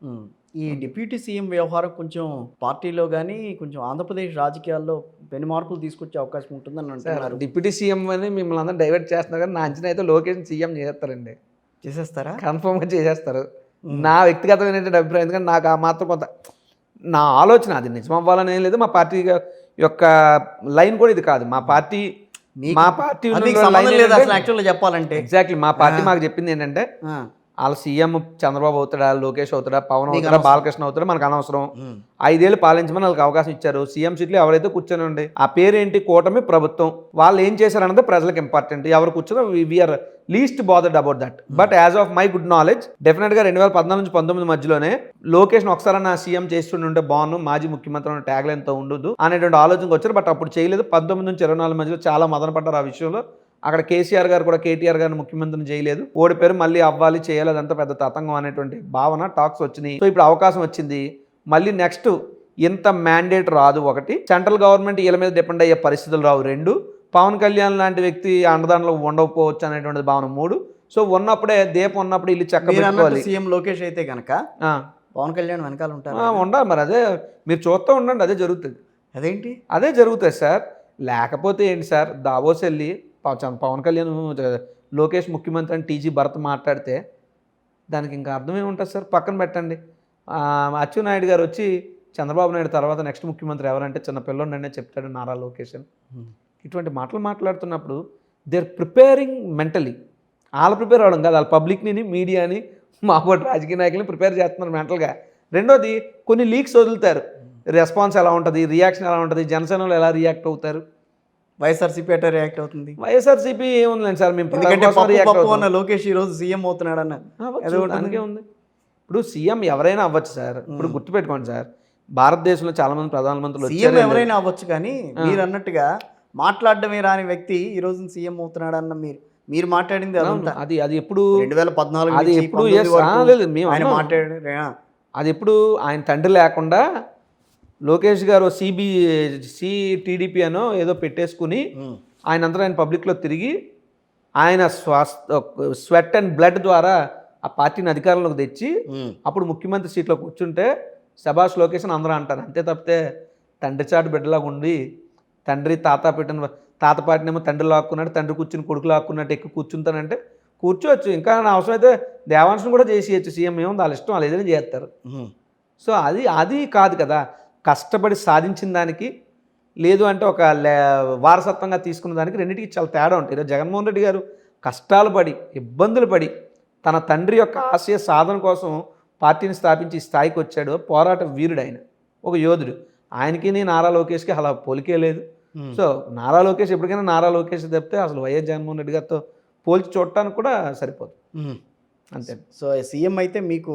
హ్మ్. ఈ deputy CM వ్యవహారం కొంచెం పార్టీలో గానీ, కొంచెం ఆంధ్రప్రదేశ్ రాజకీయాల్లో పెను మార్పులు తీసుకొచ్చే అవకాశం ఉంటుందని సార్ అంటున్నారు. డిప్యూటీ సీఎం అని మిమ్మల్ని అందరూ డైవర్ట్ చేస్తున్నారు కానీ నా అంచనా అయితే లోకేష్‌ని సీఎం చేసేస్తారండి. చేసేస్తారా? కన్ఫర్మ్‌గా చేసేస్తారు. హ్మ్. నా వ్యక్తిగతమైనటువంటి అభిప్రాయం. ఎందుకంటే నాకు ఆ మాత్రం కొంత నా ఆలోచన అది నిజం అవ్వాలని ఏం లేదు. మా పార్టీ యొక్క లైన్ కూడా ఇది కాదు. మా పార్టీ మీకు మా పార్టీ అది ఉన్న మీకు లైన్ సంబంధం లేదు ఏంటంటే అసలు యాక్చువల్‌గా చెప్పాలంటే. ఎగ్జాక్ట్‌లీ మా పార్టీ ఆ! మాకు చెప్పింది ఏంటంటే ఆ! ఆళ్ళ సీఎం చంద్రబాబు అవుతాడా, లోకేష్ అవుతాడా, పవన్ మీకు అవుతాడా, అనవసరం. బాలకృష్ణ అవుతాడా మనకు అనవసరం. హ్మ్. 5 ఏళ్ళు పాలించమని వాళ్ళకి అవకాశం ఇచ్చారు. సీఎం సీట్‌లో ఎవరైతే కూర్చోనండి. ఆ పేరేంటి కూటమి ప్రభుత్వం. వాళ్ళు ఏం చేశారన్నది ప్రజలకు ఇంపార్టెంట్. ఎవరు కూర్చున్నా we are least bothered about that. But as of my good knowledge డెఫినెట్‌గా 2014 నుంచి 19 మధ్యలోనే లోకేష్‌ని ఒకసారన్నా సీఎం చేస్తుంటే బాగుండు, మాజీ ముఖ్యమంత్రి అనే ట్యాగ్ లైన్‌తో ఉండొద్దు అనేటువంటి ఆలోచనకు వచ్చారు. బట్ అప్పుడు చేయలేదు. 19 నుంచి 24 మధ్యలో చాలా మదన పడ్డారు ఆ విషయంలో. అక్కడ కేసీఆర్ గారు కూడా కేటీఆర్ గారిని ముఖ్యమంత్రిని చేయలేదు. ఓడిపోయారు, మళ్ళీ అవ్వాలి, చేయాలి, అదంతా పెద్ద తతంగం అనేటువంటి భావన టాక్స్ వచ్చినాయి. సో ఇప్పుడు అవకాశం వచ్చింది. మళ్ళీ నెక్స్ట్ ఇంత మ్యాండేట్ రాదు ఒకటి, సెంట్రల్ గవర్నమెంట్ వీళ్ళ మీద డిపెండ్ అయ్యే పరిస్థితులు రావు రెండు, పవన్ కళ్యాణ్ లాంటి వ్యక్తి అండదండలో ఉండకపోవచ్చు అనేటువంటి భావన మూడు. సో ఉన్నప్పుడే దీపం ఉన్నప్పుడు ఇల్లు చక్క మీరన్నట్టు పెట్టుకోవాలి. సీఎం లోకేష్ అయితే గనక ఆ, పవన్ కళ్యాణ్ వెనకాల ఉంటారా? ఉండాలి మరి. అదే మీరు చూస్తూ ఉండండి, అదే జరుగుతుంది. అదేంటి? అదే జరుగుతుంది సార్. లేకపోతే ఏంటి సార్, దావోస్ వెళ్ళి పవన్ కళ్యాణ్ లోకేష్ ముఖ్యమంత్రి అని టీజీ భరత్ మాట్లాడితే దానికి ఇంకా అర్థమే ఉంటుంది సార్. పక్కన పెట్టండి. అచ్చెన్నాయుడు గారు వచ్చి చంద్రబాబు నాయుడు తర్వాత నెక్స్ట్ ముఖ్యమంత్రి ఎవరంటే చిన్న పిల్లోడనే చెప్తాడు నారా లోకేష్ అని. హ్మ్. ఇటువంటి మాటలు మాట్లాడుతున్నప్పుడు దే ఆర్ ప్రిపేరింగ్ మెంటలీ. వాళ్ళు ప్రిపేర్ అవ్వడం కాదు, వాళ్ళ పబ్లిక్ని, మీడియాని, మాబోటి రాజకీయ నాయకులని ప్రిపేర్ చేస్తున్నారు మెంటల్గా. రెండోది కొన్ని లీక్స్ వదులుతారు. రెస్పాన్స్ ఎలా ఉంటుంది, రియాక్షన్ ఎలా ఉంటుంది, జనసేనలో ఎలా రియాక్ట్ అవుతారు. వైఎస్ఆర్‌సీపీ ఎట్టా రియాక్ట్ అవుతుంది? వైఎస్ఆర్సీపీ ఏముందండి సార్, మేము ఎందుకంటే ప్రజల కోసం పప్పు రియాక్ట్ పప్పు అవుతాం. అన్న లోకేష్ ఈరోజు సీఎం అవుతున్నాడన్న. అవ్వచ్చు, ఏదో ఉంటుంది. దానికే ఉంది. ఇప్పుడు సీఎం ఎవరైనా అవ్వచ్చు సార్. ఇప్పుడు గుర్తుపెట్టుకోండి సార్, భారతదేశంలో చాలామంది ప్రధానమంత్రులు సీఎం వచ్చారు. ఎవరైనా అవ్వచ్చు కానీ మీరు అన్నట్టుగా మాట్లాడడమే రాని వ్యక్తి ఈ రోజు సీఎం అవుతున్నాడన్న మీరు మాట్లాడింది అదంతా అది అది ఎప్పుడు 2014 అది నుంచి ఎప్పుడు 19 వరకు లేదు మేము ఆయన అన్నాం. మాట్లాడారు. అది ఎప్పుడు ఆయన తండ్రి లేకుండా లోకేష్ గారు సిటీడీపీ అనో ఏదో పెట్టేసుకుని ఆయన అంతా ఆయన పబ్లిక్లో తిరిగి ఆయన స్వెట్ అండ్ బ్లడ్ ద్వారా ఆ పార్టీని అధికారంలోకి తెచ్చి అప్పుడు ముఖ్యమంత్రి సీట్లో కూర్చుంటే శభాష్ లోకేష్ అని అందరూ అంటారు. అంతే తప్పితే తండ్రి చాటు బిడ్డలాగా ఉండి తండ్రి తాత పార్టీనేమో తండ్రి లాక్కున్నాడు, తండ్రి కూర్చుని కొడుకు లాక్కున్నట్టు ఎక్కువ కూర్చుంటానంటే కూర్చోవచ్చు. ఇంకా నా అవసరమైతే దేవాంశం కూడా చేసేయచ్చు. సీఎం ఏముంది, వాళ్ళ ఇష్టం, వాళ్ళు ఏదైనా చేస్తారు. సో అది కాదు కదా, కష్టపడి సాధించిన దానికి లేదు అంటే ఒక వారసత్వంగా తీసుకున్న దానికి రెండింటికి చాలా తేడా ఉంటుంది. ఈరోజు జగన్మోహన్ రెడ్డి గారు కష్టాలు పడి ఇబ్బందులు పడి తన తండ్రి యొక్క ఆశయ సాధన కోసం పార్టీని స్థాపించి ఈ స్థాయికి వచ్చాడు. పోరాట వీరుడు ఆయన, ఒక యోధుడు. ఆయనకి నారా లోకేష్కి అలా పోలికే లేదు. సో నారా లోకేష్ ఎప్పటికైనా నారా లోకేష్ తప్పితే అసలు వైఎస్ జగన్మోహన్ రెడ్డి గారితో పోల్చి చూడటానికి కూడా సరిపోదు. అంతే. సో సీఎం అయితే మీకు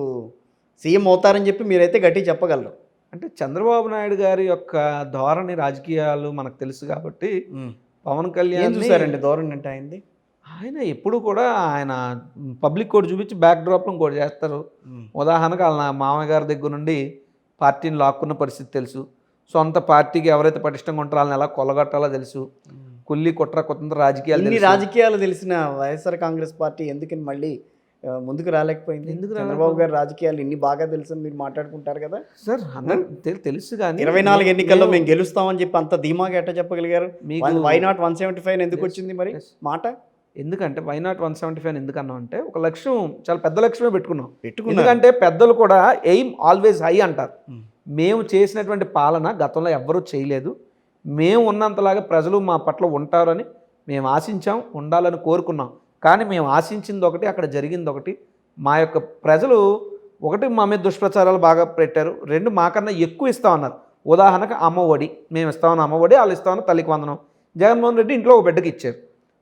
సీఎం అవుతారని చెప్పి మీరైతే గట్టిగా చెప్పగలరు. అంటే చంద్రబాబు నాయుడు గారి యొక్క ధోరణి రాజకీయాలు మనకు తెలుసు కాబట్టి పవన్ ఏం కళ్యాణ్ చూసారండి ధోరణి అంటే అయింది? ఆయన ఎప్పుడు కూడా ఆయన పబ్లిక్ కోడ్ చూపించి బ్యాక్ డ్రాప్లో ఇంకోటి చేస్తారు. ఉదాహరణకు వాళ్ళ మామయ్య గారి దగ్గర నుండి పార్టీని లాక్కున్న పరిస్థితి తెలుసు. సొంత పార్టీకి ఎవరైతే పటిష్టంగా ఉంటారో వాళ్ళని ఎలా కొల్లగొట్టాలో తెలుసు. కుల్లి కుట్ర కుతంత్ర రాజకీయాలు ఇన్ని తెలుసు. రాజకీయాలు తెలిసిన వైఎస్ఆర్ కాంగ్రెస్ పార్టీ ఎందుకని మళ్ళీ ముందుకు రాలేకపోయింది? ఎందుకు చంద్రబాబు గారి రాజకీయాలు ఇన్ని బాగా తెలుసు మీరు మాట్లాడుకుంటారు కదా సార్ తెలుసు కానీ 24 ఎన్నికల్లో మేము గెలుస్తామని చెప్పి అంత ధీమాగా ఎట్లా చెప్పగలిగారు? మీకు వై నాట్ 175 ఎందుకు వచ్చింది మరి మాట? ఎందుకంటే వై నాట్ 175 ఎందుకు అన్నాం అంటే ఒక లక్ష్యం, చాలా పెద్ద లక్ష్యమే పెట్టుకున్నాం. పెట్టుకున్నారు. ఎందుకంటే పెద్దలు కూడా ఎయిమ్ ఆల్వేస్ హై అంటారు. మేము చేసినటువంటి పాలన గతంలో ఎవ్వరూ చేయలేదు. మేము ఉన్నంతలాగా ప్రజలు మా పట్ల ఉంటారని మేము ఆశించాం, ఉండాలని కోరుకున్నాం. కానీ మేము ఆశించింది ఒకటి, అక్కడ జరిగింది ఒకటి. మా యొక్క ప్రజలు ఒకటి మా మీద దుష్ప్రచారాలు బాగా పెట్టారు, రెండు మాకన్నా ఎక్కువ ఇస్తామన్నారు. ఉదాహరణకు అమ్మఒడి, మేము ఇస్తామన్న అమ్మఒడి, వాళ్ళు ఇస్తామన్న తల్లికి వందనం. జగన్మోహన్ రెడ్డి ఇంట్లో ఒక బిడ్డకి ఇచ్చారు.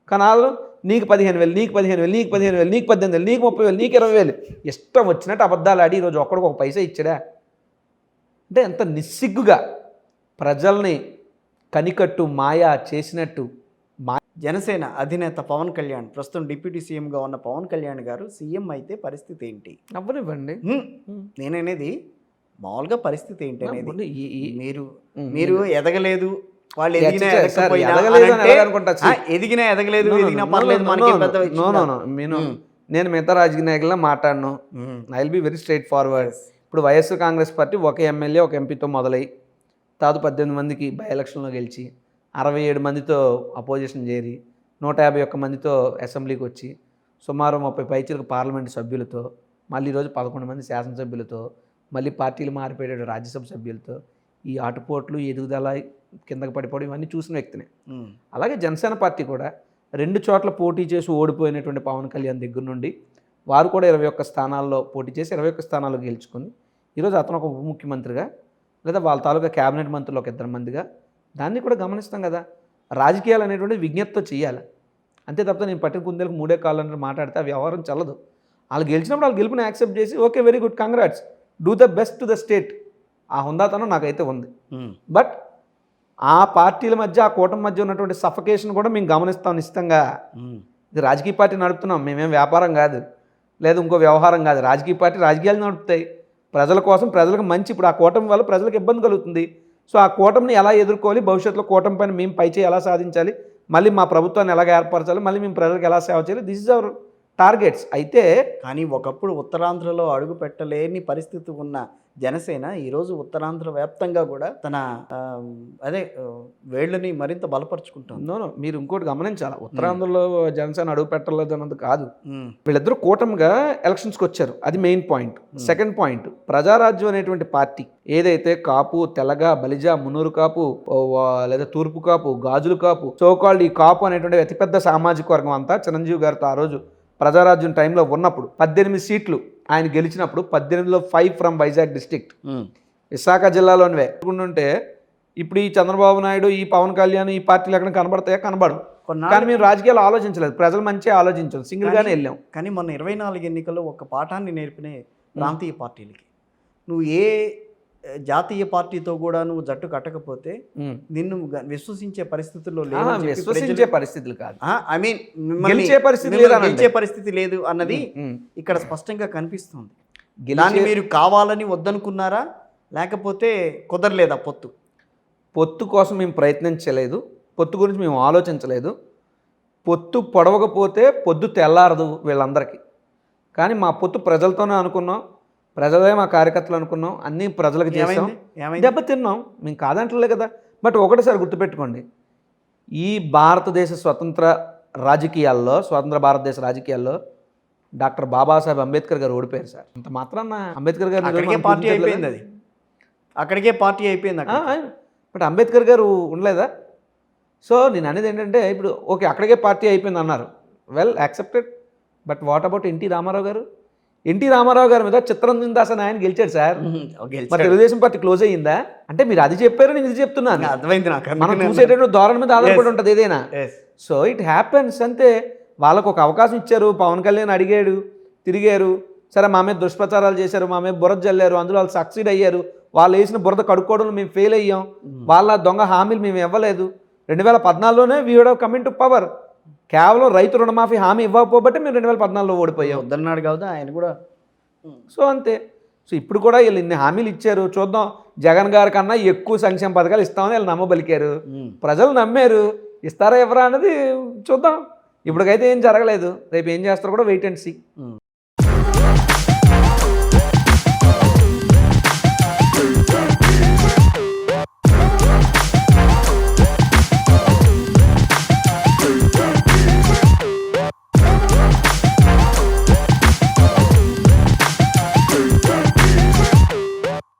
కానీ వాళ్ళు నీకు 15,000, నీకు 15,000, నీకు 15,000, నీకు 18,000, నీకు 30,000, నీకు 20,000 ఇష్టం వచ్చినట్టు అబద్ధాలు ఆడి ఈరోజు ఒక్కడికి ఒక పైసా ఇచ్చాడా? అంటే ఎంత నిస్సిగ్గుగా ప్రజల్ని కనికట్టు మాయా చేసినట్టు. జనసేన అధినేత పవన్ కళ్యాణ్, ప్రస్తుతం డిప్యూటీ సీఎంగా ఉన్న పవన్ కళ్యాణ్ గారు సీఎం అయితే పరిస్థితి ఏంటి? అవ్వనివ్వండి. నేననేది మామూలుగా పరిస్థితి ఏంటి అనేది. మీరు మీరు మీరు ఎదగలేదు, వాళ్ళు ఎదిగినా సార్, ఎదగకపోయినా ఎదగలేదు అని అంటే, ఎలాగనుకుంటా? ఎదిగినా ఎదగలేదు, ఎదిగినా పర్లేదు, మనకేం పెద్ద ఇచ్చిందా? నేను మిగతా రాజకీయ నాయకుల్లో మాట్లాడను. I will be very straight forward. ఇప్పుడు వైఎస్ఆర్ కాంగ్రెస్ పార్టీ ఒక ఎమ్మెల్యే ఒక ఎంపీతో మొదలై తర్వాత 18 మందికి బై ఎలక్షన్లో గెలిచి 67 మందితో అపోజిషన్ చేరి 151 మందితో అసెంబ్లీకి వచ్చి సుమారు 30 పైచీలకు పార్లమెంటు సభ్యులతో మళ్ళీ ఈరోజు 11 మంది శాసనసభ్యులతో మళ్ళీ పార్టీలు మారిపోయే రాజ్యసభ సభ్యులతో ఈ ఆటుపోట్లు ఎదుగుదల కిందకి పడిపోవడం ఇవన్నీ చూసిన వ్యక్తినే. అలాగే జనసేన పార్టీ కూడా 2 చోట్ల పోటీ చేసి ఓడిపోయినటువంటి పవన్ కళ్యాణ్ దగ్గర నుండి వారు కూడా 21 స్థానాల్లో పోటీ చేసి 21 స్థానాల్లో గెలుచుకొని ఈరోజు అతను ఒక ఉప ముఖ్యమంత్రిగా లేదా వాళ్ళ తాలూకా క్యాబినెట్ మంత్రులు ఒక 2 మందిగా దాన్ని కూడా గమనిస్తాం కదా. రాజకీయాలు అనేటువంటి విజ్ఞతతో చేయాలి అంతే తప్ప నేను పట్టిన కుందేలకు 3 కాళ్ళు అంటే మాట్లాడితే ఆ వ్యవహారం చల్లదు. వాళ్ళు గెలిచినప్పుడు వాళ్ళు గెలుపుని యాక్సెప్ట్ చేసి okay very good congrats do the best to the state ఆ హుందాతనం నాకైతే ఉంది. బట్ ఆ పార్టీల మధ్య ఆ కూటమి మధ్య ఉన్నటువంటి సఫకేషన్ కూడా మేము గమనిస్తాం నిశ్చితంగా. ఇది రాజకీయ పార్టీ నడుపుతున్నాం, మేమేం వ్యాపారం కాదు లేదు ఇంకో వ్యవహారం కాదు. రాజకీయ పార్టీ రాజకీయాలు నడుపుతాయి ప్రజల కోసం, ప్రజలకు మంచి. ఇప్పుడు ఆ కూటమి వల్ల ప్రజలకు ఇబ్బంది కలుగుతుంది. సో ఆ కూటమిని ఎలా ఎదుర్కోవాలి, భవిష్యత్తులో కూటమి పైన మేము పైచేయి ఎలా సాధించాలి, మళ్ళీ మా ప్రభుత్వాన్ని ఎలాగ ఏర్పరచాలి, మళ్ళీ మేము ప్రజలకు ఎలా సేవ చేయాలి, దిస్ ఇస్ అవర్ టార్గెట్స్. అయితే కానీ ఒకప్పుడు ఉత్తరాంధ్రలో అడుగు పెట్టలేని పరిస్థితి ఉన్న జనసేన ఈరోజు ఉత్తరాంధ్ర వ్యాప్తంగా కూడా తన వేళ్ళని మరింత బలపరుచుకుంటుంది. నో మీరు ఇంకోటి గమనించాలి, ఉత్తరాంధ్రలో జనసేన అడుగు పెట్టలేదు అన్నది కాదు. వీళ్ళిద్దరూ కూటమిగా ఎలక్షన్స్కి వచ్చారు, అది main point. Second point, Prajarajyam అనేటువంటి పార్టీ ఏదైతే కాపు, తెలగ, బలిజ, మున్నూరు కాపు లేదా తూర్పు కాపు, గాజులు కాపు, సోకాల్డ్ ఈ కాపు అనేటువంటి అతిపెద్ద సామాజిక వర్గం అంతా చిరంజీవి గారితో ఆ రోజు ప్రజారాజ్యం టైంలో ఉన్నప్పుడు 18 సీట్లు ఆయన గెలిచినప్పుడు 18లో 5 ఫ్రమ్ వైజాగ్ డిస్ట్రిక్ట్, విశాఖ జిల్లాలోనివే ఉంటే ఇప్పుడు ఈ చంద్రబాబు నాయుడు, ఈ పవన్ కళ్యాణ్, ఈ పార్టీలు ఎక్కడ కనబడతాయా? కనబడవు. కానీ మేము రాజకీయాలు ఆలోచించలేదు, ప్రజలు మంచిగా ఆలోచించాం, సింగిల్గానే వెళ్ళాం. కానీ మొన్న 24 ఎన్నికల్లో ఒక పాఠాన్ని నేర్పిన ప్రాంతీయ పార్టీలకి, నువ్వు ఏ జాతీయ పార్టీతో కూడా నువ్వు జట్టు కట్టకపోతే నిన్ను విశ్వసించే పరిస్థితుల్లో లేదు. విశ్వసించే పరిస్థితులు కాదు, ఐ మీన్ గెలిచే పరిస్థితి లేదు అన్నది ఇక్కడ స్పష్టంగా కనిపిస్తుంది. దాన్ని మీరు కావాలని వద్దనుకున్నారా లేకపోతే కుదరలేదా? పొత్తు కోసం మేము ప్రయత్నించలేదు, పొత్తు గురించి మేము ఆలోచించలేదు. పొత్తు పొడవకపోతే పొద్దు తెల్లారదు వీళ్ళందరికీ. కానీ మా పొత్తు ప్రజలతోనే అనుకున్నాం, ప్రజలే మా కార్యకర్తలు అనుకున్నాం, అన్నీ ప్రజలకు చేసాం, దెబ్బతిన్నాం, మేము కాదంటలే కదా. బట్ ఒకటిసారి గుర్తుపెట్టుకోండి, ఈ భారతదేశ స్వతంత్ర రాజకీయాల్లో, స్వతంత్ర భారతదేశ రాజకీయాల్లో డాక్టర్ బాబాసాహెబ్ అంబేద్కర్ గారు ఓడిపోయారు సార్. అంత మాత్రాన అంబేద్కర్ గారు పార్టీ అయిపోయింది, అది అక్కడికే పార్టీ అయిపోయింది. బట్ అంబేద్కర్ గారు ఉండలేదా? సో నేను అనేది ఏంటంటే ఇప్పుడు ఓకే అక్కడికే పార్టీ అయిపోయింది అన్నారు, well accepted. But what about NT Rama Rao garu? NT Ramarao గారి మీద చిత్తరంజన్ దాస్ అని ఆయన గెలిచాడు సార్. మరి తెలుగుదేశం పార్టీ క్లోజ్ అయ్యిందా? అంటే మీరు అది చెప్పారు, నేను ఇది చెప్తున్నాను. అర్థమైంది నాకు. మనం చూసేటప్పుడు ధోరణి మీద ఆధారపడి ఉంటుంది ఏదైనా. సో ఇట్ హ్యాపెన్స్ అంతే. వాళ్ళకు ఒక అవకాశం ఇచ్చారు, పవన్ కళ్యాణ్ అడిగాడు, తిరిగారు, సరే మా మీద దుష్ప్రచారాలు చేశారు, మా మీద బురద జల్లారు, అందులో వాళ్ళు సక్సీడ్ అయ్యారు. వాళ్ళు వేసిన బురద కడుక్కోవడంలో మేము ఫెయిల్ అయ్యాం, వాళ్ళ దొంగ హామీలు మేము ఇవ్వలేదు. 2014లోనే we would have come into power. కేవలం రైతు రుణమాఫీ హామీ ఇవ్వకపోబట్టి మేము 2014లో ఓడిపోయాం. వద్దన్నాడు కదా ఆయన కూడా. సో అంతే. సో ఇప్పుడు కూడా వీళ్ళు ఇన్ని హామీలు ఇచ్చారు, చూద్దాం జగన్ గారి కన్నా ఎక్కువ సంక్షేమ పథకాలు ఇస్తామని వీళ్ళు నమ్మబలికారు, ప్రజలు నమ్మారు. ఇస్తారా ఎవరా అన్నది చూద్దాం. ఇప్పటికైతే ఏం జరగలేదు, రేపు ఏం చేస్తారో కూడా వెయిట్ అండ్ సీ.